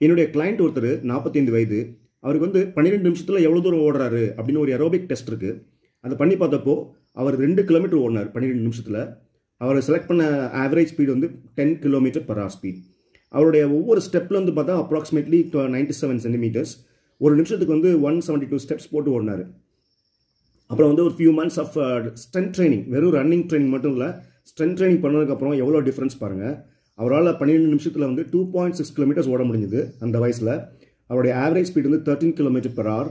என்னுடைய கிளையண்ட் ஒருத்தர் 45 வயது. அவருக்கு வந்து 12 நிமிஷத்தில் எவ்வளோ தூரம் ஓடுறாரு அப்படின்னு ஒரு ஏரோபிக் டெஸ்ட் இருக்குது. அதை பண்ணி பார்த்தப்போ அவர் 2 கிலோமீட்டர் ஓடினார் 12 நிமிஷத்தில். அவர் செலக்ட் பண்ண ஆவரேஜ் ஸ்பீடு வந்து 10 km/h ஸ்பீட். அவருடைய ஒவ்வொரு ஸ்டெப்பில் வந்து பார்த்தா அப்ராக்சிமேட்லி 97 சென்டிமீட்டர்ஸ். ஒரு நிமிஷத்துக்கு வந்து 172 ஸ்டெப்ஸ் போட்டு ஓடினார். அப்புறம் வந்து ஒரு few months of strength training, வெறும் ரன்னிங் ட்ரைனிங் மட்டும் இல்லை, ஸ்ட்ரென்த் ட்ரைனிங் பண்ணதுக்கப்புறம் எவ்வளோ டிஃப்ரென்ஸ் பாருங்கள். அவரால் 12 நிமிஷத்தில் வந்து 2.6 கிலோமீட்டர்ஸ் ஓட முடிஞ்சுது அந்த வயசில். அவருடைய ஆவரேஜ் ஸ்பீட் வந்து 13 km/h.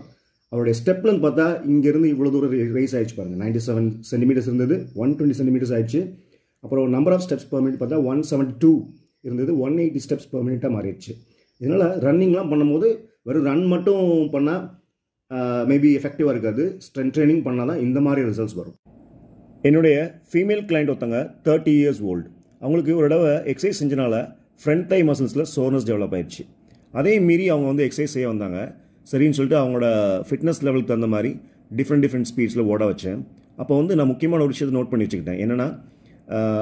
அவருடைய ஸ்டெப்லன்னு பார்த்தா இங்கேருந்து இவ்வளோ தூரம் ரைஸ் ஆயிடுச்சு பாருங்கள். 97 சென்டிமீட்டர்ஸ் இருந்தது, 120 சென்டிமீட்டர்ஸ் ஆயிடுச்சு. அப்புறம் number of steps per minute பார்த்தா 172 இருந்தது, 180 ஸ்டெப்ஸ் பெர் மினிட்டாக மாறிடுச்சு. இதனால் ரன்னிங்லாம் பண்ணும்போது வெறும் ரன் மட்டும் பண்ணால் மேபி எஃபெக்டிவாக இருக்காது. ஸ்ட்ரென்த் ட்ரைனிங் பண்ணால் தான் இந்த மாதிரி ரிசல்ட்ஸ் வரும். என்னுடைய ஃபீமேல் கிளைண்ட் ஒருத்தங்க 30 years old. அவங்களுக்கு ஒரு தடவை எக்ஸசைஸ் செஞ்சனால ஃப்ரண்ட் தை மசில்ஸில் சோர்னஸ் டெவலப் ஆயிடுச்சு. அதே மீறி அவங்க வந்து எக்ஸசைஸ் செய்ய வந்தாங்க. சரின்னு சொல்லிட்டு அவங்களோட ஃபிட்னஸ் லெவலுக்கு தகுந்த மாதிரி டிஃப்ரெண்ட் ஸ்பீட்ஸில் ஓட வச்சேன். அப்போ வந்து நான் முக்கியமான ஒரு விஷயத்தை நோட் பண்ணி வச்சுக்கிட்டேன். என்னென்னா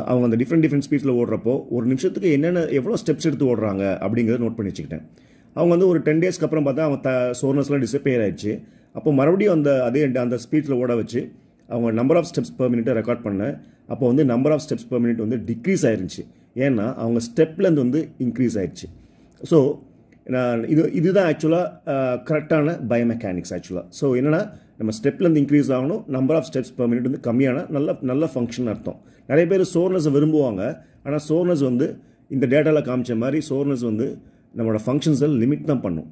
அவங்க அந்த டிஃப்ரெண்ட் ஸ்பீட்ஸில் ஓடுறப்போ ஒரு நிமிஷத்துக்கு எவ்வளோ ஸ்டெப்ஸ் எடுத்து ஓடுறாங்க அப்படிங்கிறத நோட் பண்ணி வச்சுக்கிட்டேன். அவங்க வந்து ஒரு 10 daysக்கு அப்புறம் பார்த்தா அவங்க சோர்னஸ்லாம் டிஸப்பியர் ஆயிடுச்சு. அப்போ மறுபடியும் அந்த ஸ்பீட்ஸில் ஓட வச்சு அவங்க நம்பர் ஆஃப் ஸ்டெப்ஸ் பெர் மினிட்டை ரெக்கார்ட் பண்ணேன். அப்போ வந்து number of steps per minute வந்து டிக்ரீஸ் ஆயிருந்துச்சு. ஏன்னா அவங்க ஸ்டெப்லேருந்து வந்து இன்க்ரீஸ் ஆயிடுச்சு. ஸோ இதுதான் ஆக்சுவலாக கரெக்டான பயோமெக்கானிக்ஸ் ஆக்சுவலாக. ஸோ என்னென்னா நம்ம ஸ்டெப்லேருந்து இன்க்ரீஸ் ஆகணும், number of steps per minute வந்து கம்மியான நல்ல ஃபங்க்ஷன் அர்த்தம். நிறைய பேர் சோர்னஸை விரும்புவாங்க. ஆனால் சோர்னஸ் வந்து இந்த டேட்டாவில் காமிச்ச மாதிரி சோர்னஸ் வந்து நம்மளோட ஃபங்க்ஷன்ஸை லிமிட் தான் பண்ணும்.